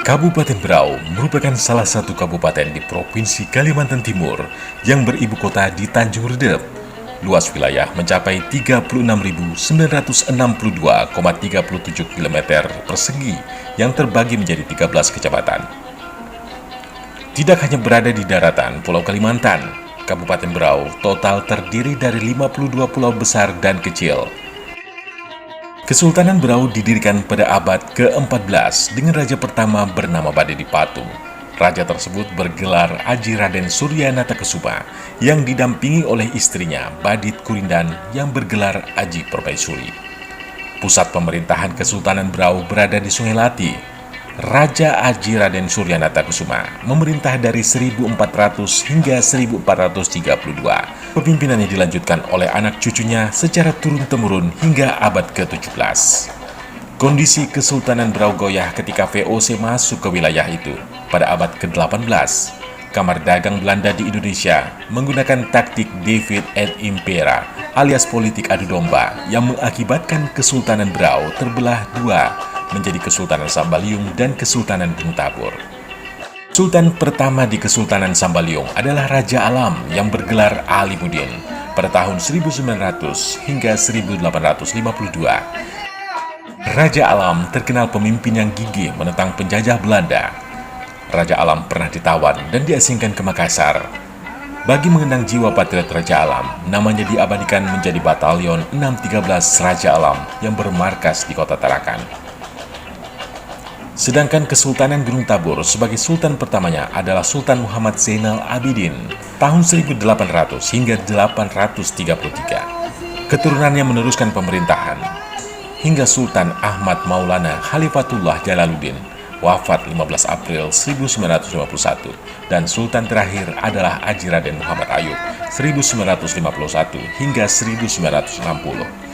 Kabupaten Berau merupakan salah satu kabupaten di Provinsi Kalimantan Timur yang beribu kota di Tanjung Redep. Luas wilayah mencapai 36.962,37 km persegi yang terbagi menjadi 13 kecamatan. Tidak hanya berada di daratan Pulau Kalimantan, Kabupaten Berau total terdiri dari 52 pulau besar dan kecil. Kesultanan Berau didirikan pada abad ke-14 dengan raja pertama bernama Badedipatu. Raja tersebut bergelar Aji Raden Suryanata Kesuma yang didampingi oleh istrinya Badit Kurindan yang bergelar Aji Permaisuri. Pusat pemerintahan Kesultanan Berau berada di Sungai Lati. Raja Aji Raden Suryanata Kesuma memerintah dari 1400 hingga 1432. Pemimpinannya dilanjutkan oleh anak cucunya secara turun-temurun hingga abad ke-17. Kondisi Kesultanan Berau goyah ketika VOC masuk ke wilayah itu pada abad ke-18. Kamar dagang Belanda di Indonesia menggunakan taktik Divide et Impera alias politik adu domba yang mengakibatkan Kesultanan Berau terbelah dua menjadi Kesultanan Sambaliung dan Kesultanan Gunung Tabur. Sultan pertama di Kesultanan Sambaliung adalah Raja Alam yang bergelar Alimuddin pada tahun 1900 hingga 1852. Raja Alam terkenal pemimpin yang gigih menentang penjajah Belanda. Raja Alam pernah ditawan dan diasingkan ke Makassar. Bagi mengenang jiwa patriot Raja Alam, namanya diabadikan menjadi Batalion 613 Raja Alam yang bermarkas di Kota Tarakan. Sedangkan Kesultanan Gunung Tabur sebagai sultan pertamanya adalah Sultan Muhammad Zainal Abidin tahun 1800 hingga 833. Keturunannya meneruskan pemerintahan hingga Sultan Ahmad Maulana Khalifatullah Jalaluddin wafat 15 April 1951 dan sultan terakhir adalah Aji Raden Muhammad Ayub 1951 hingga 1960.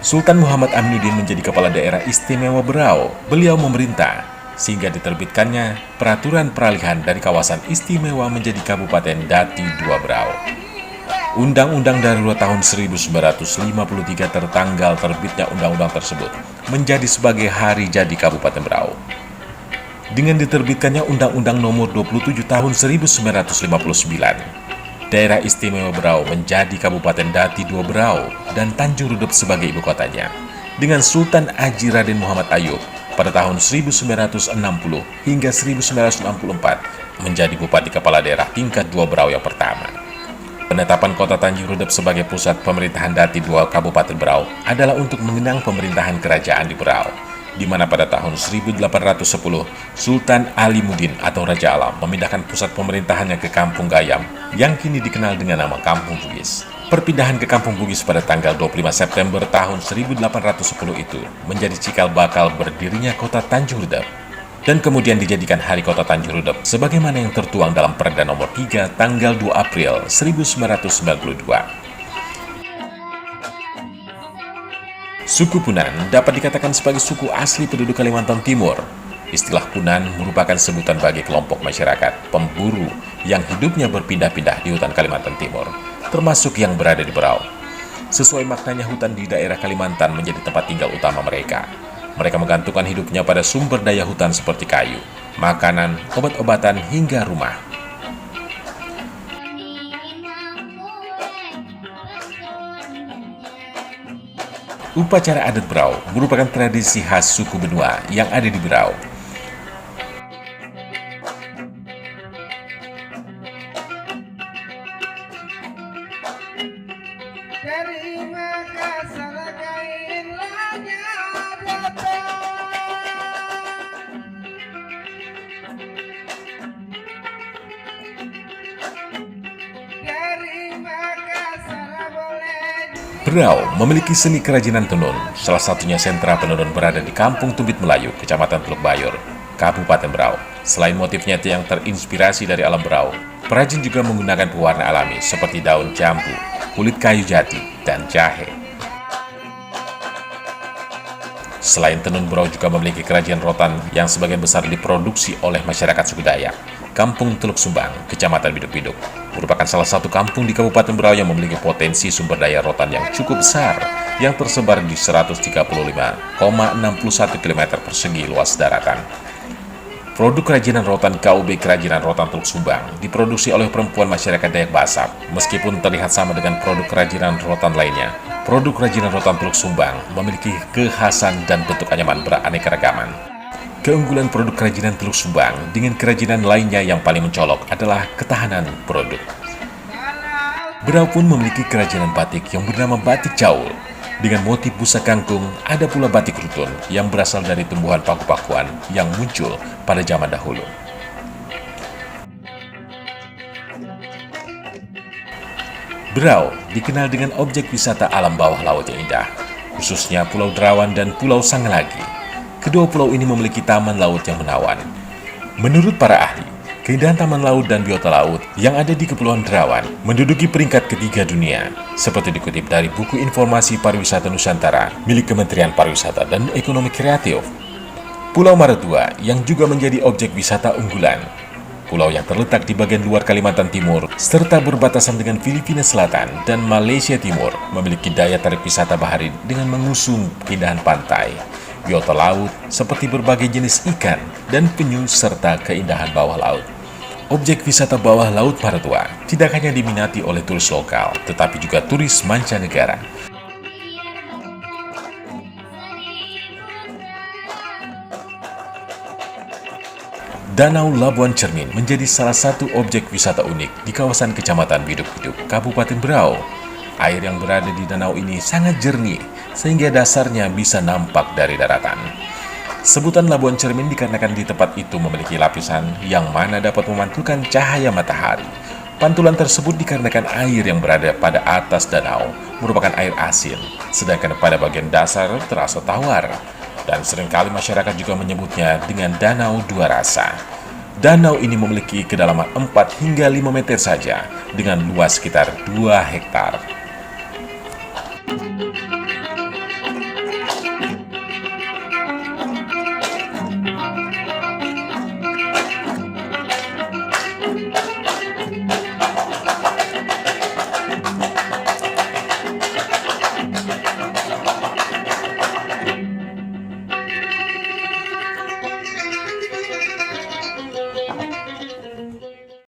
Sultan Muhammad Aminuddin menjadi kepala daerah istimewa Berau. Beliau memerintah sehingga diterbitkannya peraturan peralihan dari kawasan istimewa menjadi Kabupaten Dati II Berau. Undang-Undang Darurat tahun 1953 tertanggal terbitnya undang-undang tersebut menjadi sebagai hari jadi Kabupaten Berau. Dengan diterbitkannya Undang-Undang Nomor 27 Tahun 1959, Daerah Istimewa Berau menjadi Kabupaten Dati II Berau dan Tanjung Redep sebagai ibu kotanya. Dengan Sultan Aji Raden Muhammad Ayub pada tahun 1960 hingga 1964 menjadi Bupati Kepala Daerah tingkat 2 Berau yang pertama. Penetapan kota Tanjung Redep sebagai pusat pemerintahan Dati II Kabupaten Berau adalah untuk mengenang pemerintahan kerajaan di Berau, di mana pada tahun 1810 Sultan Alimuddin atau Raja Alam memindahkan pusat pemerintahannya ke Kampung Gayam yang kini dikenal dengan nama Kampung Bugis. Perpindahan ke Kampung Bugis pada tanggal 25 September tahun 1810 itu menjadi cikal bakal berdirinya kota Tanjung Redep dan kemudian dijadikan Hari Kota Tanjung Redep sebagaimana yang tertuang dalam Perda Nomor 3 tanggal 2 April 1992. Suku Punan dapat dikatakan sebagai suku asli penduduk Kalimantan Timur. Istilah Punan merupakan sebutan bagi kelompok masyarakat pemburu yang hidupnya berpindah-pindah di hutan Kalimantan Timur, termasuk yang berada di Berau. Sesuai maknanya, hutan di daerah Kalimantan menjadi tempat tinggal utama mereka. Mereka menggantungkan hidupnya pada sumber daya hutan seperti kayu, makanan, obat-obatan, hingga rumah. Upacara adat Berau merupakan tradisi khas suku Benua yang ada di Berau. Berau memiliki seni kerajinan tenun, salah satunya sentra penenun berada di Kampung Tumbit Melayu, Kecamatan Teluk Bayur, Kabupaten Berau. Selain motifnya yang terinspirasi dari alam Berau, perajin juga menggunakan pewarna alami seperti daun jambu, kulit kayu jati, dan jahe. Selain tenun, Berau juga memiliki kerajinan rotan yang sebagian besar diproduksi oleh masyarakat suku Dayak. Kampung Teluk Sumbang, Kecamatan Biduk-Biduk, merupakan salah satu kampung di Kabupaten Berau yang memiliki potensi sumber daya rotan yang cukup besar, yang tersebar di 135,61 km persegi luas daratan. Produk kerajinan rotan KUB Kerajinan Rotan Teluk Sumbang diproduksi oleh perempuan masyarakat Dayak Basap. Meskipun terlihat sama dengan produk kerajinan rotan lainnya, produk kerajinan rotan Teluk Sumbang memiliki kekhasan dan bentuk anyaman beraneka-ragaman. Keunggulan produk kerajinan Teluk Sumbang dengan kerajinan lainnya yang paling mencolok adalah ketahanan produk. Berau pun memiliki kerajinan batik yang bernama batik caul. Dengan motif busa kangkung, ada pula batik rutun yang berasal dari tumbuhan paku-pakuan yang muncul pada zaman dahulu. Berau dikenal dengan objek wisata alam bawah laut yang indah, khususnya Pulau Derawan dan Pulau Sangalagi. Kedua pulau ini memiliki taman laut yang menawan. Menurut para ahli, keindahan taman laut dan biota laut yang ada di Kepulauan Derawan menduduki peringkat ketiga dunia, seperti dikutip dari buku Informasi Pariwisata Nusantara milik Kementerian Pariwisata dan Ekonomi Kreatif. Pulau Maratua yang juga menjadi objek wisata unggulan. Pulau yang terletak di bagian luar Kalimantan Timur serta berbatasan dengan Filipina Selatan dan Malaysia Timur memiliki daya tarik wisata bahari dengan mengusung keindahan pantai, biota laut seperti berbagai jenis ikan dan penyu serta keindahan bawah laut. Objek wisata bawah laut Maratua tidak hanya diminati oleh turis lokal, tetapi juga turis mancanegara. Danau Labuan Cermin menjadi salah satu objek wisata unik di kawasan Kecamatan Biduk-Biduk, Kabupaten Berau. Air yang berada di danau ini sangat jernih, sehingga dasarnya bisa nampak dari daratan. Sebutan Labuan Cermin dikarenakan di tempat itu memiliki lapisan yang mana dapat memantulkan cahaya matahari. Pantulan tersebut dikarenakan air yang berada pada atas danau merupakan air asin, sedangkan pada bagian dasar terasa tawar. Dan seringkali masyarakat juga menyebutnya dengan Danau Dua Rasa. Danau ini memiliki kedalaman 4 hingga 5 meter saja, dengan luas sekitar 2 hektar.